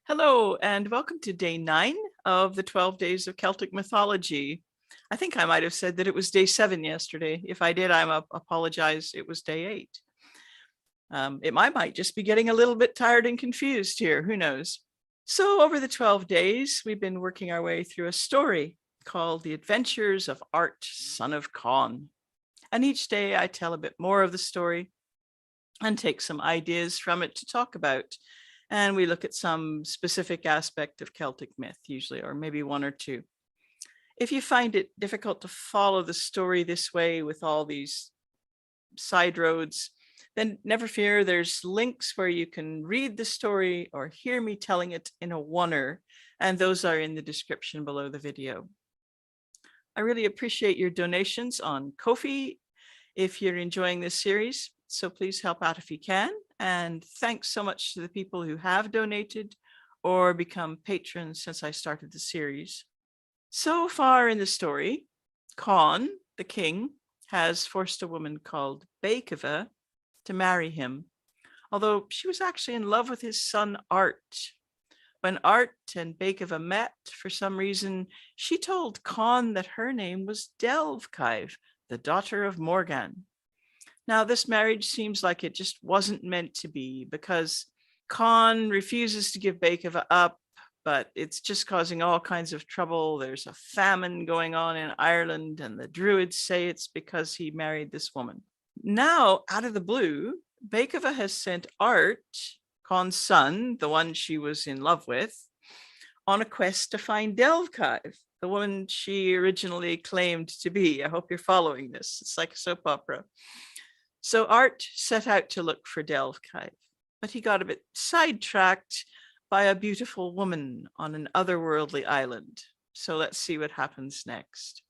Hello, and welcome to day 9 of the 12 days of Celtic mythology. I think I might have said that it was day 7 yesterday. If I did, apologize. It was day 8. Might just be getting a little bit tired and confused here. Who knows? So, over the 12 days, we've been working our way through a story called The Adventures of Art, Son of Conn. And each day I tell a bit more of the story and take some ideas from it to talk about. And we look at some specific aspect of Celtic myth, usually, or maybe one or two. If you find it difficult to follow the story this way with all these side roads, then never fear, there's links where you can read the story or hear me telling it in a oneer, and those are in the description below the video. I really appreciate your donations on Ko-fi if you're enjoying this series, so please help out if you can. And thanks so much to the people who have donated or become patrons since I started the series. So far in the story, Conn, the king, has forced a woman called Beicva to marry him, although she was actually in love with his son Art. When Art and Beicva met, for some reason, she told Conn that her name was Delvkive, the daughter of Morgan. Now, this marriage seems like it just wasn't meant to be because Conn refuses to give Beicva up, but it's just causing all kinds of trouble. There's a famine going on in Ireland, and the Druids say it's because he married this woman. Now, out of the blue, Beicva has sent Art, Conn's son, the one she was in love with, on a quest to find Delvkive, the woman she originally claimed to be. I hope you're following this. It's like a soap opera. So Art set out to look for Delvkive, but he got a bit sidetracked by a beautiful woman on an otherworldly island. So let's see what happens next.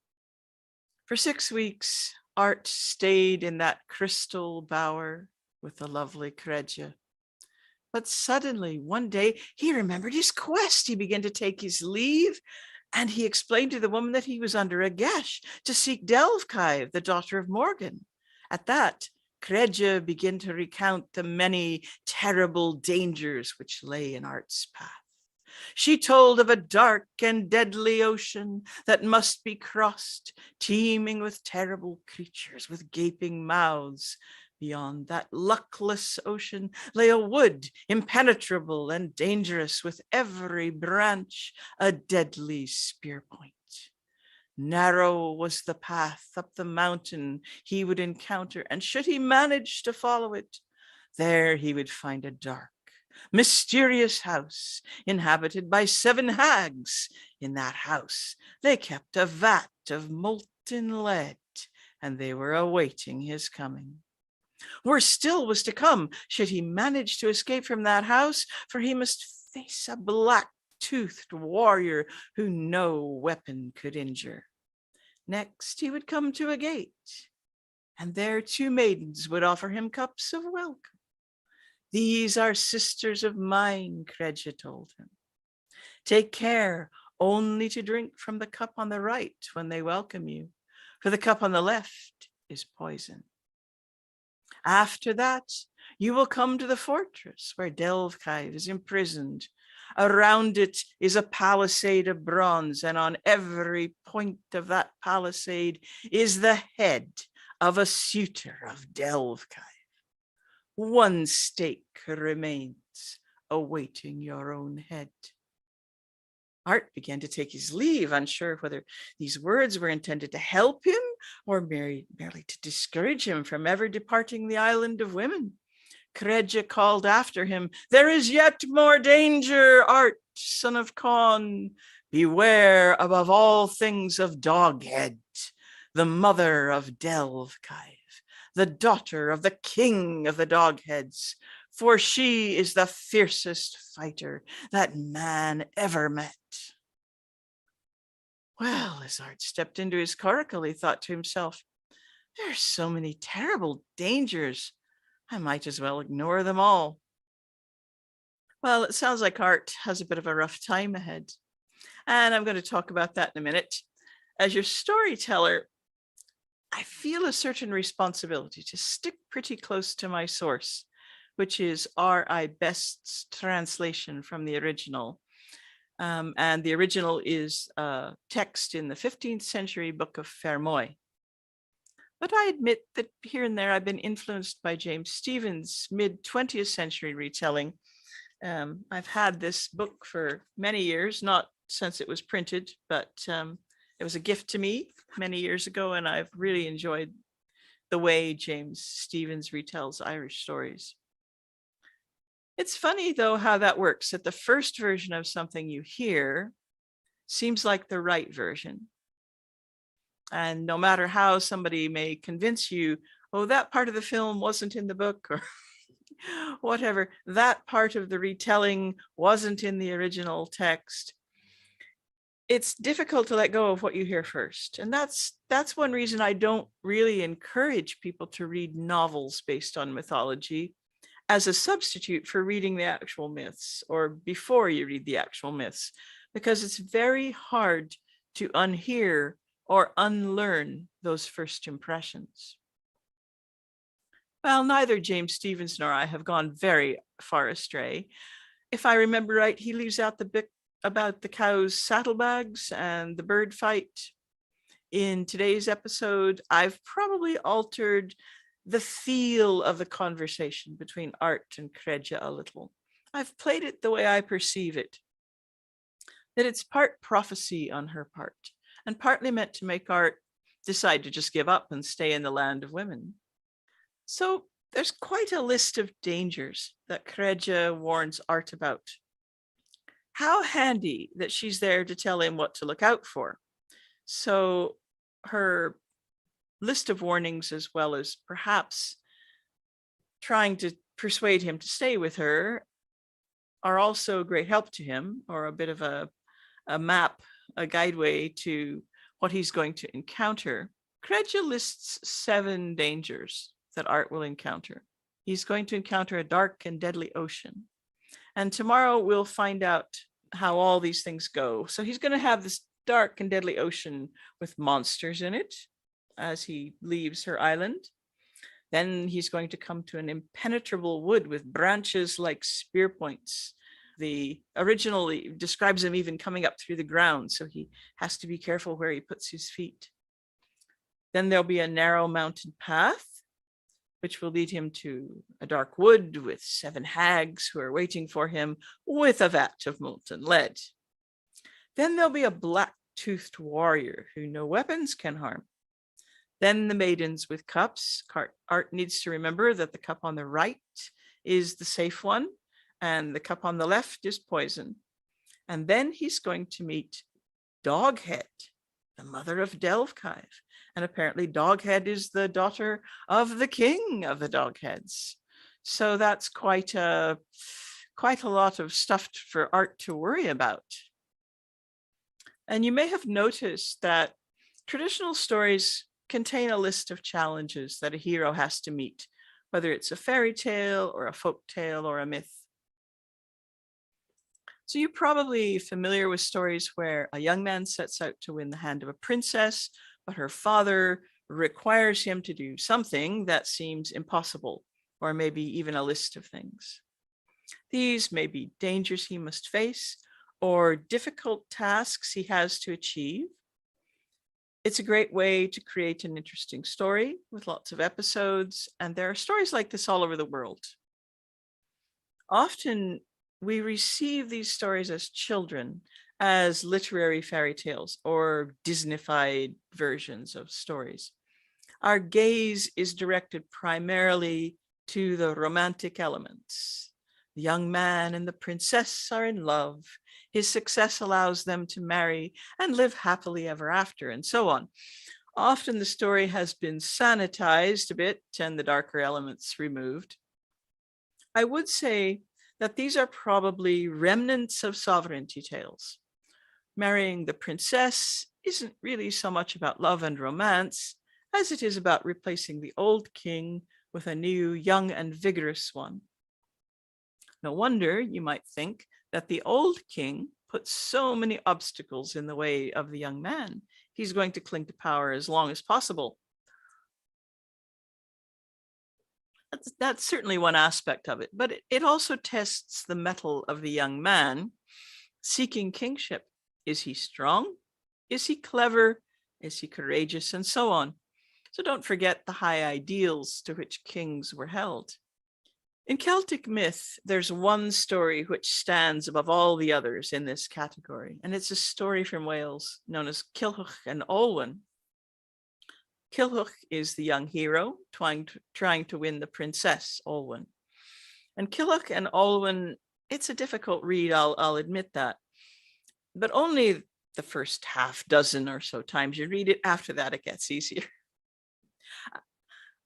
For 6 weeks, Art stayed in that crystal bower with the lovely Credja. But suddenly, one day, he remembered his quest. He began to take his leave, and he explained to the woman that he was under a geas to seek Delvkive, the daughter of Morgan. At that, Credja began to recount the many terrible dangers which lay in Art's path. She told of a dark and deadly ocean that must be crossed, teeming with terrible creatures with gaping mouths. Beyond that luckless ocean lay a wood, impenetrable and dangerous, with every branch a deadly spear point. Narrow was the path up the mountain he would encounter, and should he manage to follow it, there he would find a dark, mysterious house inhabited by 7 hags. In that house, they kept a vat of molten lead, and they were awaiting his coming. Worse still was to come should he manage to escape from that house, for he must face a black-toothed warrior who no weapon could injure. Next, he would come to a gate, and there 2 maidens would offer him cups of welcome. These are sisters of mine, Credja told him. Take care only to drink from the cup on the right when they welcome you, for the cup on the left is poison. After that, you will come to the fortress where Delvkive is imprisoned. Around it is a palisade of bronze, and on every point of that palisade is the head of a suitor of Delvkive. 1 stake remains, awaiting your own head. Art began to take his leave, unsure whether these words were intended to help him or merely to discourage him from ever departing the island of women. Credja called after him, "There is yet more danger, Art, son of Conn. Beware above all things of Doghead, the mother of Delvkive, the daughter of the king of the Dogheads, for she is the fiercest fighter that man ever met." Well, as Art stepped into his coracle, he thought to himself, there are so many terrible dangers. I might as well ignore them all. Well, it sounds like Art has a bit of a rough time ahead, and I'm going to talk about that in a minute. As your storyteller, I feel a certain responsibility to stick pretty close to my source, which is R.I. Best's translation from the original. And the original is a text in the 15th century book of Fermoy. But I admit that here and there I've been influenced by James Stephen's mid-20th century retelling. I've had this book for many years, not since it was printed, but it was a gift to me many years ago, and I've really enjoyed the way James Stephens retells Irish stories. It's funny, though, how that works, that the first version of something you hear seems like the right version. And no matter how somebody may convince you, oh, that part of the film wasn't in the book, or whatever, that part of the retelling wasn't in the original text, it's difficult to let go of what you hear first. And that's one reason I don't really encourage people to read novels based on mythology as a substitute for reading the actual myths, or before you read the actual myths, because it's very hard to unhear or unlearn those first impressions. Well, neither James Stephens nor I have gone very far astray. If I remember right, he leaves out the bit about the cow's saddlebags and the bird fight. In today's episode, I've probably altered the feel of the conversation between Art and Credja a little. I've played it the way I perceive it, that it's part prophecy on her part, and partly meant to make Art decide to just give up and stay in the land of women. So there's quite a list of dangers that Credja warns Art about. How handy that she's there to tell him what to look out for. So her list of warnings, as well as perhaps trying to persuade him to stay with her, are also a great help to him, or a bit of a map, a guideway to what he's going to encounter. Credja lists 7 dangers that Art will encounter. He's going to encounter a dark and deadly ocean. And tomorrow we'll find out how all these things go. So he's going to have this dark and deadly ocean with monsters in it as he leaves her island. Then he's going to come to an impenetrable wood with branches like spear points. The original describes him even coming up through the ground, so he has to be careful where he puts his feet. Then there'll be a narrow mountain path, which will lead him to a dark wood with 7 hags who are waiting for him with a vat of molten lead. Then there'll be a black-toothed warrior who no weapons can harm. Then the maidens with cups. Art needs to remember that the cup on the right is the safe one, and the cup on the left is poison. And then he's going to meet Doghead, the mother of Delvkive. And apparently Doghead is the daughter of the king of the Dogheads. So that's quite a lot of stuff for Art to worry about. And you may have noticed that traditional stories contain a list of challenges that a hero has to meet, whether it's a fairy tale or a folk tale or a myth. So you're probably familiar with stories where a young man sets out to win the hand of a princess, but her father requires him to do something that seems impossible, or maybe even a list of things. These may be dangers he must face or difficult tasks he has to achieve. It's a great way to create an interesting story with lots of episodes, and there are stories like this all over the world. Often we receive these stories as children as literary fairy tales or Disneyfied versions of stories. Our gaze is directed primarily to the romantic elements. The young man and the princess are in love. His success allows them to marry and live happily ever after, and so on. Often the story has been sanitized a bit and the darker elements removed. I would say that these are probably remnants of sovereignty tales. Marrying the princess isn't really so much about love and romance as it is about replacing the old king with a new, young and vigorous one. No wonder, you might think, that the old king put so many obstacles in the way of the young man. He's going to cling to power as long as possible. That's certainly one aspect of it, but it also tests the mettle of the young man seeking kingship. Is he strong? Is he clever? Is he courageous? And so on. So don't forget the high ideals to which kings were held. In Celtic myth, there's one story which stands above all the others in this category, and it's a story from Wales known as Culhwch and Olwen. Culhwch is the young hero trying to win the princess Olwen. And Culhwch and Olwen, it's a difficult read, I'll admit that, but only the first half dozen or so times you read it. After that, it gets easier.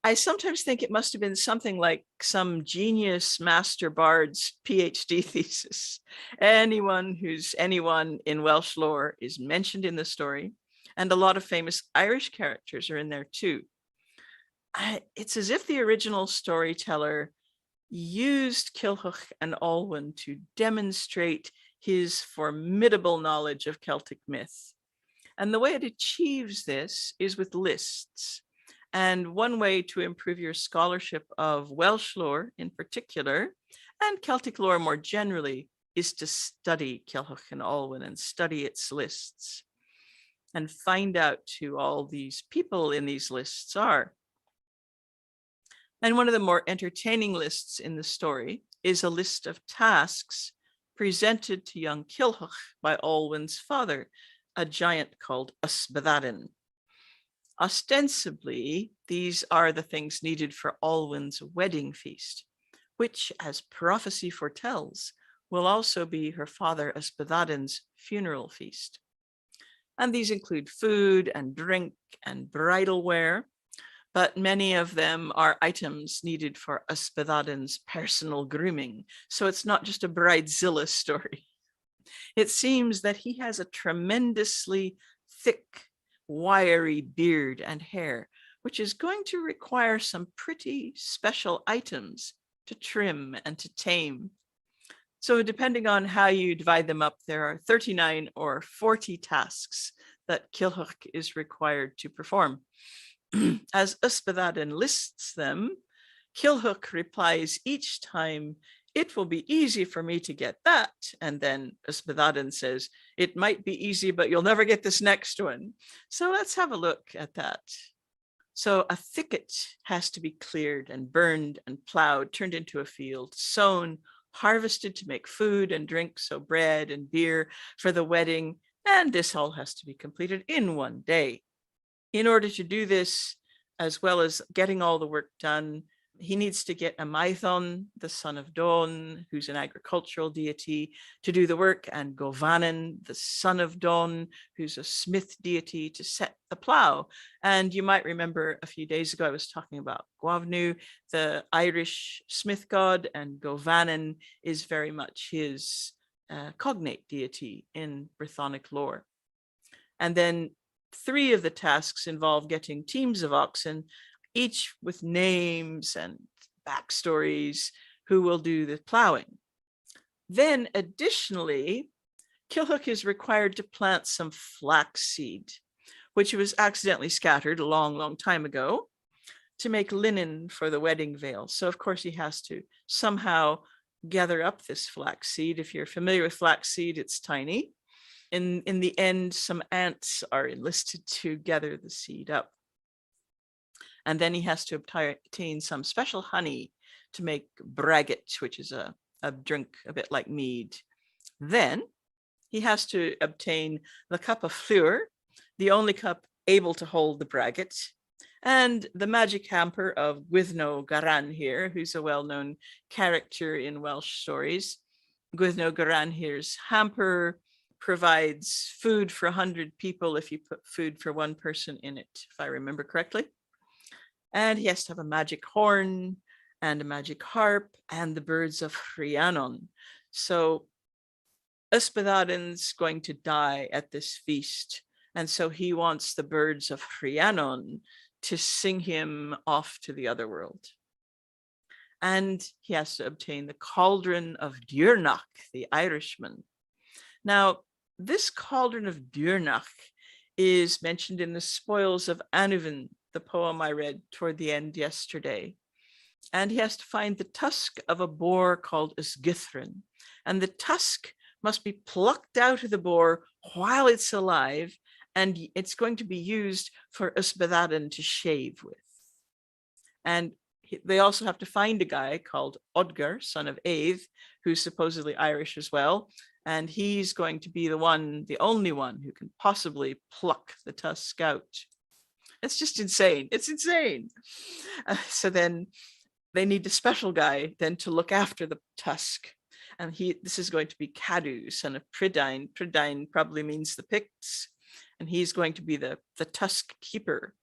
I sometimes think it must have been something like some genius master bard's PhD thesis. Anyone who's anyone in Welsh lore is mentioned in the story, and a lot of famous Irish characters are in there too. It's as if the original storyteller used Culhwch and Olwen to demonstrate his formidable knowledge of Celtic myth. And the way it achieves this is with lists. And one way to improve your scholarship of Welsh lore in particular, and Celtic lore more generally, is to study Culhwch and Olwen and study its lists and find out who all these people in these lists are. And one of the more entertaining lists in the story is a list of tasks presented to young Culhwch by Olwen's father, a giant called S1e9. Ostensibly, these are the things needed for Olwen's wedding feast, which, as prophecy foretells, will also be her father S1e9's funeral feast. And these include food and drink and bridal wear, but many of them are items needed for S1e9's personal grooming. So it's not just a bridezilla story. It seems that he has a tremendously thick, wiry beard and hair, which is going to require some pretty special items to trim and to tame. So depending on how you divide them up, there are 39 or 40 tasks that Culhwch is required to perform. As S1e9 lists them, Culhwch replies each time, "It will be easy for me to get that." And then S1e9 says, "It might be easy, but you'll never get this next one." So let's have a look at that. So a thicket has to be cleared and burned and plowed, turned into a field, sown, harvested to make food and drink, so bread and beer for the wedding. And this all has to be completed in one day. In order to do this, as well as getting all the work done, he needs to get a Maithon, the son of Dawn, who's an agricultural deity, to do the work, and Govanen, the son of Dawn, who's a smith deity, to set the plow. And you might remember a few days ago, I was talking about Gwavnu, the Irish smith god, and Govanen is very much his cognate deity in Brythonic lore. And then 3 of the tasks involve getting teams of oxen, each with names and backstories, who will do the plowing. Then additionally, Culhwch is required to plant some flaxseed, which was accidentally scattered a long, long time ago, to make linen for the wedding veil. So of course he has to somehow gather up this flaxseed. If you're familiar with flaxseed, it's tiny. In the end, some ants are enlisted to gather the seed up. And then he has to obtain some special honey to make braggot, which is a drink a bit like mead. Then he has to obtain the cup of fleur, the only cup able to hold the braggot, and the magic hamper of Gwyddno Garanhir, who's a well-known character in Welsh stories. Gwyddno Garanhir's hamper provides food for 100 people if you put food for 1 person in it, if I remember correctly. And he has to have a magic horn and a magic harp and the birds of Rhiannon. So S1e9's going to die at this feast. And so he wants the birds of Rhiannon to sing him off to the other world. And he has to obtain the cauldron of Diurnach, the Irishman. Now, this cauldron of Diurnach is mentioned in the Spoils of Annuvin, the poem I read toward the end yesterday. And he has to find the tusk of a boar called Ysgithrin. And the tusk must be plucked out of the boar while it's alive, and it's going to be used for Ysbyddaden to shave with. And they also have to find a guy called Odger, son of Aedd, who's supposedly Irish as well. And he's going to be the only one who can possibly pluck the tusk out. It's just insane. It's insane. So then they need a special guy then to look after the tusk. And this is going to be Cadu, son of Prydain. Prydain probably means the Picts. And he's going to be the tusk keeper.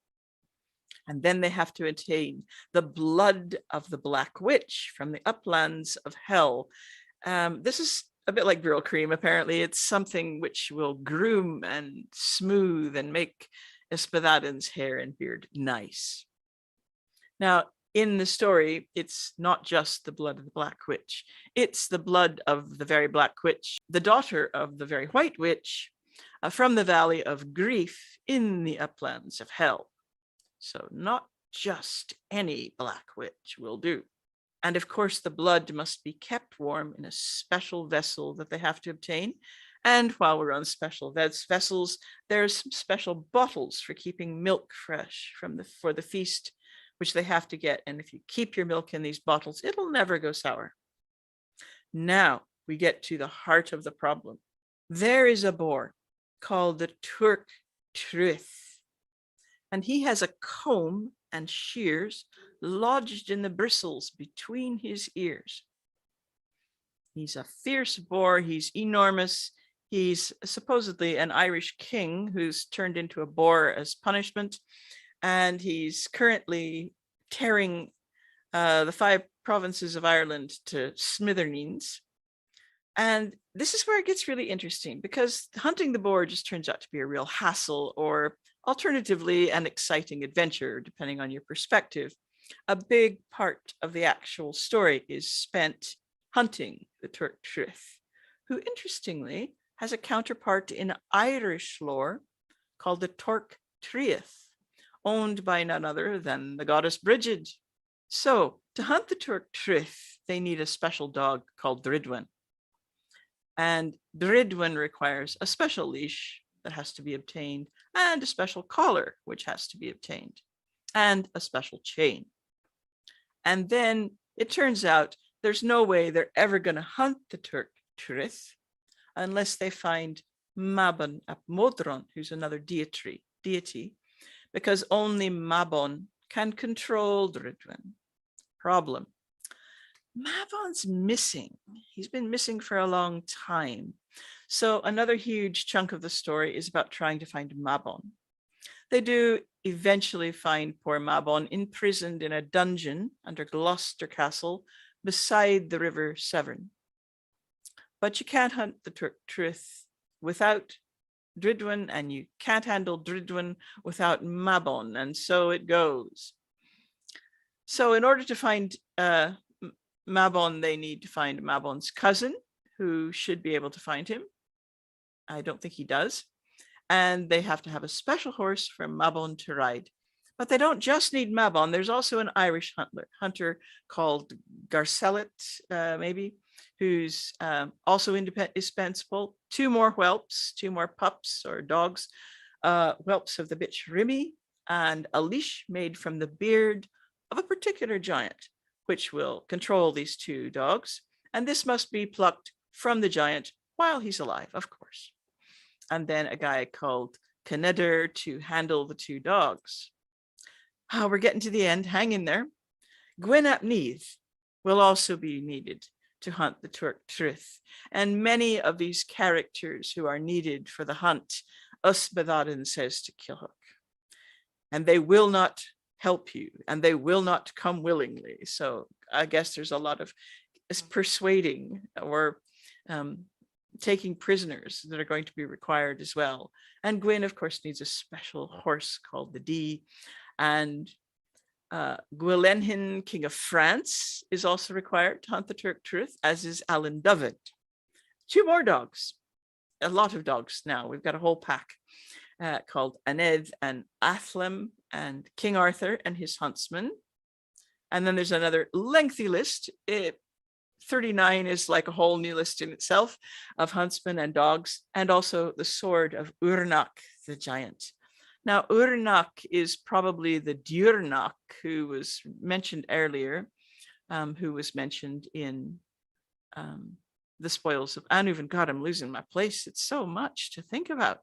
And then they have to attain the blood of the Black Witch from the uplands of hell. This is a bit like Brill Cream, apparently. It's something which will groom and smooth and make Ysbyddaden's hair and beard nice. Now, in the story, it's not just the blood of the Black Witch. It's the blood of the very Black Witch, the daughter of the very White Witch, from the Valley of Grief in the uplands of hell. So not just any Black Witch will do. And of course, the blood must be kept warm in a special vessel that they have to obtain. And while we're on special vessels, there's some special bottles for keeping milk fresh for the feast, which they have to get. And if you keep your milk in these bottles, it'll never go sour. Now we get to the heart of the problem. There is a boar called the Turk Truith, and he has a comb and shears lodged in the bristles between his ears. He's a fierce boar. He's enormous. He's supposedly an Irish king who's turned into a boar as punishment. And he's currently tearing the 5 provinces of Ireland to smithereens. And this is where it gets really interesting, because hunting the boar just turns out to be a real hassle, or alternatively, an exciting adventure, depending on your perspective. A big part of the actual story is spent hunting the Turk Truith, who interestingly has a counterpart in Irish lore called the Torc Triath, owned by none other than the goddess Brigid. So to hunt the Turk Truith, they need a special dog called Dridwen. And Dridwen requires a special leash that has to be obtained, and a special collar, which has to be obtained, and a special chain. And then it turns out there's no way they're ever going to hunt the Turk Truith unless they find Mabon ap Modron, who's another deity, because only Mabon can control Dridwen. Problem. Mabon's missing. He's been missing for a long time. So another huge chunk of the story is about trying to find Mabon. They do eventually find poor Mabon imprisoned in a dungeon under Gloucester Castle beside the River Severn. But you can't hunt the Turk Truith without Dridwen, and you can't handle Dridwen without Mabon, and so it goes. So in order to find Mabon, they need to find Mabon's cousin, who should be able to find him. I don't think he does. And they have to have a special horse for Mabon to ride. But they don't just need Mabon. There's also an Irish hunter called Garcelet, maybe, who's also indispensable. 2 more whelps, 2 more pups or dogs, whelps of the bitch Rimy, and a leash made from the beard of a particular giant, which will control these 2 dogs. And this must be plucked from the giant while he's alive, of course. And then a guy called Cnedr to handle the 2 dogs. We're getting to the end. Hang in there. Gwyn ap Nudd will also be needed to hunt the Turk Truith. And many of these characters who are needed for the hunt, Ysbyddaden says to Kilhook. And they will not help you, and they will not come willingly. So I guess there's a lot of persuading or taking prisoners that are going to be required as well. And Gwyn, of course, needs a special horse called the Dee. And Gwylenhin, King of France, is also required to hunt the Turk Truith, as is Alan Dyfed. 2 more dogs, a lot of dogs now. We've got a whole pack called Anedd and Athlem, and King Arthur and his huntsmen. And then there's another lengthy list. 39 is like a whole new list in itself of huntsmen and dogs, and also the sword of Urnak, the giant. Now, Urnak is probably the Diurnak who was mentioned earlier, who was mentioned in the spoils of Anuv. God, I'm losing my place. It's so much to think about.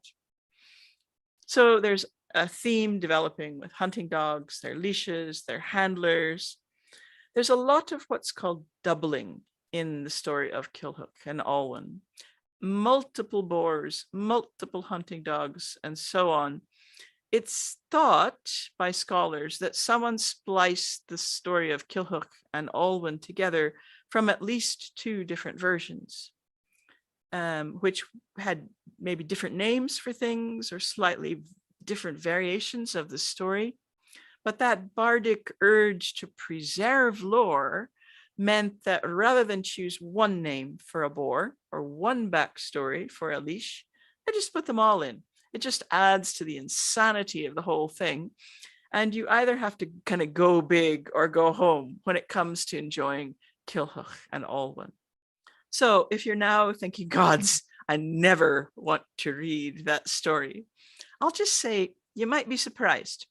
So there's a theme developing with hunting dogs, their leashes, their handlers. There's a lot of what's called doubling in the story of Kilhook and Alwyn. Multiple boars, multiple hunting dogs, and so on. It's thought by scholars that someone spliced the story of Kilhook and Alwyn together from at least 2 different versions, which had maybe different names for things or slightly different variations of the story. But that bardic urge to preserve lore meant that rather than choose one name for a boar or one backstory for a leash, I just put them all in. It just adds to the insanity of the whole thing. And you either have to kind of go big or go home when it comes to enjoying Kilhook and Alwyn. So if you're now thinking, gods, I never want to read that story, I'll just say you might be surprised.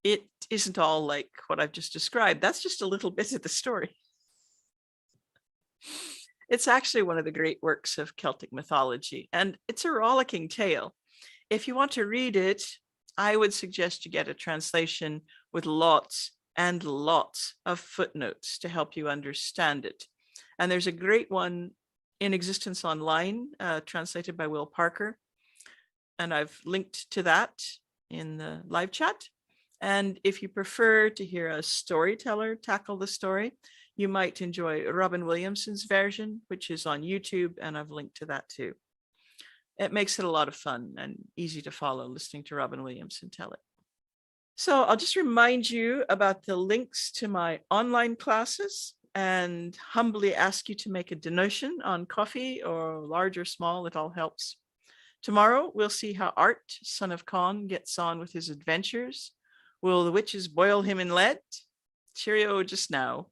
It isn't all like what I've just described. That's just a little bit of the story. It's actually one of the great works of Celtic mythology, and it's a rollicking tale. If you want to read it, I would suggest you get a translation with lots and lots of footnotes to help you understand it. And there's a great one in existence online, translated by Will Parker. And I've linked to that in the live chat. And if you prefer to hear a storyteller tackle the story, you might enjoy Robin Williamson's version, which is on YouTube, and I've linked to that too. It makes it a lot of fun and easy to follow listening to Robin Williamson tell it. So I'll just remind you about the links to my online classes and humbly ask you to make a donation on Ko-fi, or large or small, it all helps. Tomorrow, we'll see how Art, son of Con, gets on with his adventures. Will the witches boil him in lead? Cheerio just now.